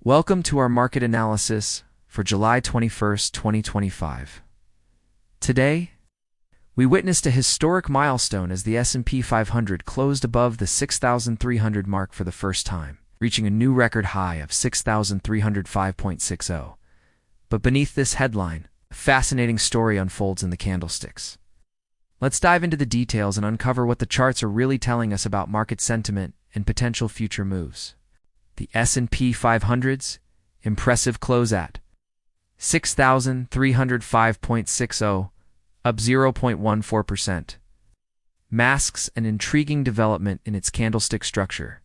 Welcome to our market analysis for July 21st, 2025. Today, we witnessed a historic milestone as the S&P 500 closed above the 6,300 mark for the first time, reaching a new record high of 6,305.60. But beneath this headline, a fascinating story unfolds in the candlesticks. Let's dive into the details and uncover what the charts are really telling us about market sentiment and potential future moves. The S&P 500's impressive close at 6,305.60, up 0.14%, masks an intriguing development in its candlestick structure.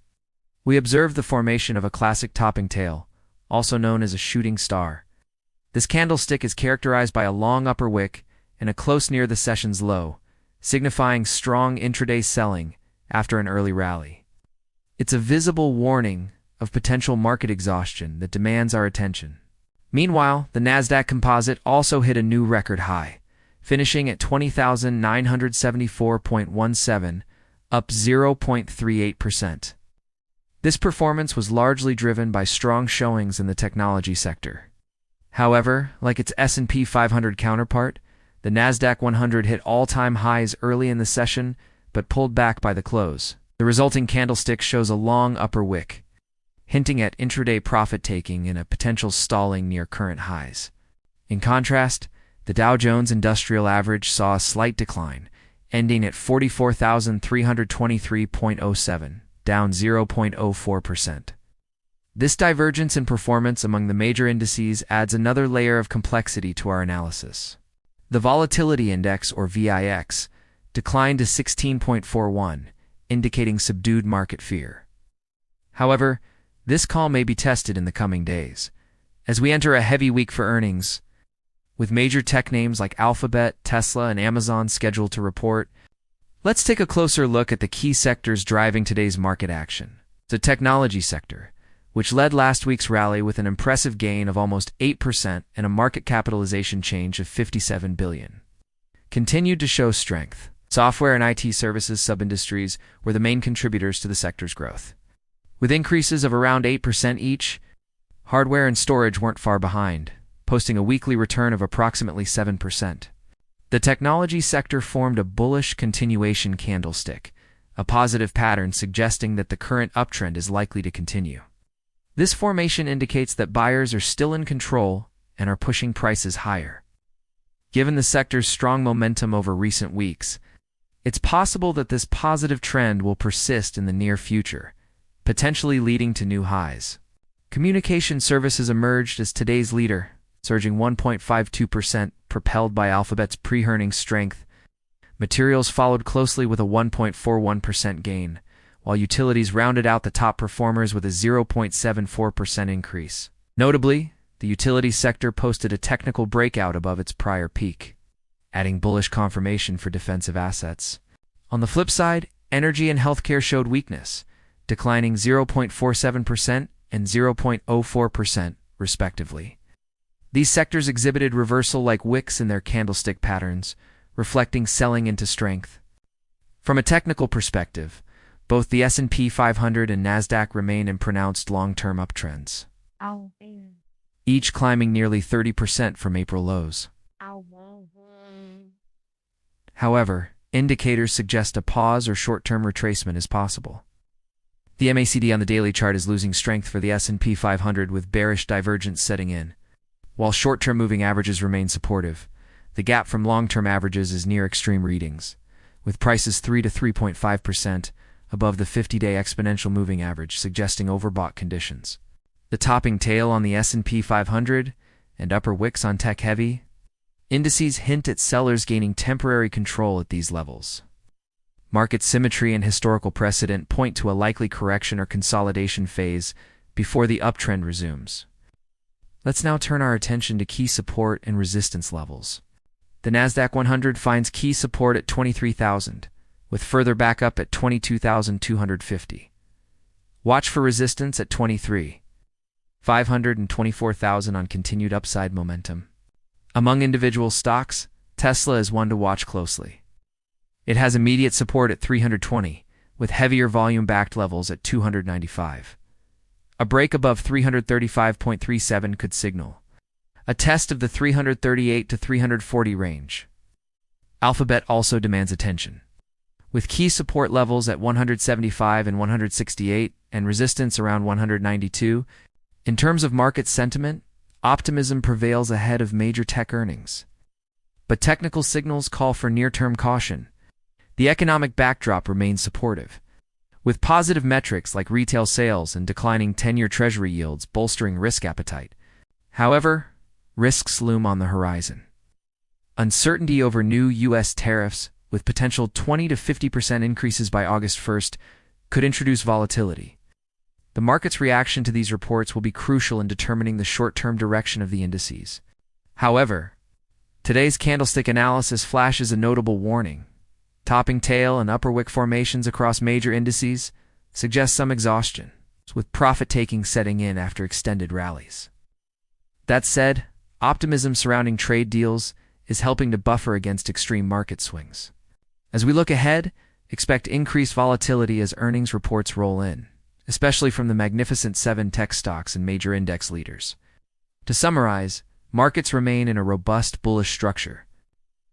We observe the formation of a classic topping tail, also known as a shooting star. This candlestick is characterized by a long upper wick and a close near the session's low, signifying strong intraday selling after an early rally. It's a visible warning of potential market exhaustion that demands our attention. Meanwhile, the Nasdaq Composite also hit a new record high, finishing at 20,974.17, up 0.38%. This performance was largely driven by strong showings in the technology sector. However, like its S&P 500 counterpart, the Nasdaq 100 hit all-time highs early in the session but pulled back by the close. The resulting candlestick shows a long upper wick, hinting at intraday profit-taking and a potential stalling near current highs. In contrast, the Dow Jones Industrial Average saw a slight decline, ending at 44,323.07, down 0.04%. This divergence in performance among the major indices adds another layer of complexity to our analysis. The Volatility Index, or VIX, declined to 16.41, indicating subdued market fear. However, this call may be tested in the coming days, as we enter a heavy week for earnings, with major tech names like Alphabet, Tesla, and Amazon scheduled to report. Let's take a closer look at the key sectors driving today's market action. The technology sector, which led last week's rally with an impressive gain of almost 8% and a market capitalization change of $57 billion, continued to show strength. Software and IT services sub-industries were the main contributors to the sector's growth. With increases of around 8% each, hardware and storage weren't far behind, posting a weekly return of approximately 7%. The technology sector formed a bullish continuation candlestick, a positive pattern suggesting that the current uptrend is likely to continue. This formation indicates that buyers are still in control and are pushing prices higher. Given the sector's strong momentum over recent weeks, it's possible that this positive trend will persist in the near future, potentially leading to new highs. Communication services emerged as today's leader, surging 1.52%, propelled by Alphabet's pre-earnings strength. Materials followed closely with a 1.41% gain, while utilities rounded out the top performers with a 0.74% increase. Notably, the utilities sector posted a technical breakout above its prior peak, adding bullish confirmation for defensive assets. On the flip side, energy and healthcare showed weakness, declining 0.47% and 0.04%, respectively. These sectors exhibited reversal like wicks in their candlestick patterns, reflecting selling into strength. From a technical perspective, both the S&P 500 and Nasdaq remain in pronounced long-term uptrends, each climbing nearly 30% from April lows. However, indicators suggest a pause or short-term retracement is possible. The MACD on the daily chart is losing strength for the S&P 500 with bearish divergence setting in. While short-term moving averages remain supportive, the gap from long-term averages is near extreme readings, with prices 3 to 3.5% above the 50-day exponential moving average, suggesting overbought conditions. The topping tail on the S&P 500 and upper wicks on tech-heavy indices hint at sellers gaining temporary control at these levels. Market symmetry and historical precedent point to a likely correction or consolidation phase before the uptrend resumes. Let's now turn our attention to key support and resistance levels. The Nasdaq 100 finds key support at 23,000, with further backup at 22,250. Watch for resistance at 23,500 and 24,000 on continued upside momentum. Among individual stocks, Tesla is one to watch closely. It has immediate support at 320, with heavier volume-backed levels at 295. A break above 335.37 could signal a test of the 338 to 340 range. Alphabet also demands attention, with key support levels at 175 and 168 and resistance around 192. In terms of market sentiment, optimism prevails ahead of major tech earnings. But technical signals call for near-term caution. The economic backdrop remains supportive, with positive metrics like retail sales and declining 10-year Treasury yields bolstering risk appetite. However, risks loom on the horizon. Uncertainty over new U.S. tariffs, with potential 20 to 50% increases by August 1st, could introduce volatility. The market's reaction to these reports will be crucial in determining the short-term direction of the indices. However, today's candlestick analysis flashes a notable warning. Topping tail and upper wick formations across major indices suggest some exhaustion, with profit-taking setting in after extended rallies. That said, optimism surrounding trade deals is helping to buffer against extreme market swings. As we look ahead, expect increased volatility as earnings reports roll in, especially from the Magnificent Seven tech stocks and major index leaders. To summarize, markets remain in a robust bullish structure,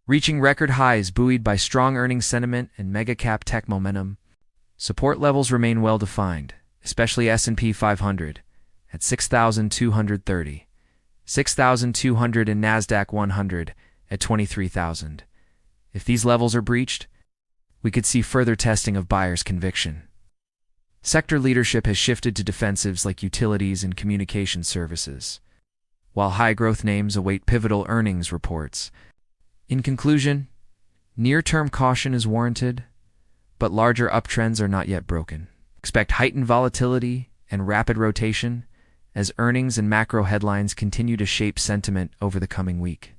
reaching record highs buoyed by strong earnings sentiment and mega-cap tech momentum. Support levels remain well-defined, especially S&P 500 at 6,230, 6,200 and Nasdaq 100 at 23,000. If these levels are breached, we could see further testing of buyers' conviction. Sector leadership has shifted to defensives like utilities and communication services, while high-growth names await pivotal earnings reports. In conclusion, near-term caution is warranted, but larger uptrends are not yet broken. Expect heightened volatility and rapid rotation as earnings and macro headlines continue to shape sentiment over the coming week.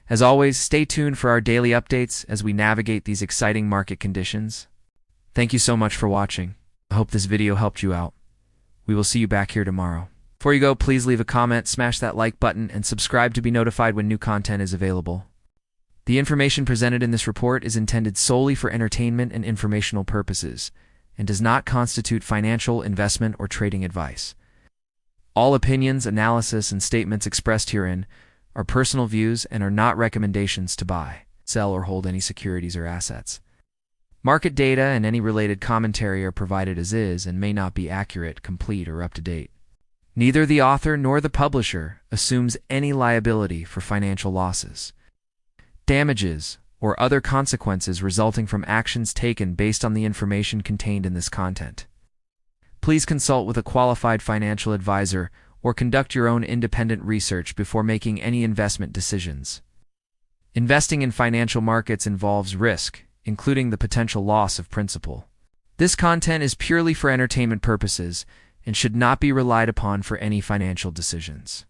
As always, stay tuned for our daily updates as we navigate these exciting market conditions. Thank you so much for watching. I hope this video helped you out. We will see you back here tomorrow. Before you go, please leave a comment, smash that like button, and subscribe to be notified when new content is available. The information presented in this report is intended solely for entertainment and informational purposes, and does not constitute financial, investment, or trading advice. All opinions, analysis, and statements expressed herein are personal views and are not recommendations to buy, sell, or hold any securities or assets. Market data and any related commentary are provided as is and may not be accurate, complete, or up to date. Neither the author nor the publisher assumes any liability for financial losses, damages, or other consequences resulting from actions taken based on the information contained in this content. Please consult with a qualified financial advisor or conduct your own independent research before making any investment decisions. Investing in financial markets involves risk, including the potential loss of principal. This content is purely for entertainment purposes and should not be relied upon for any financial decisions.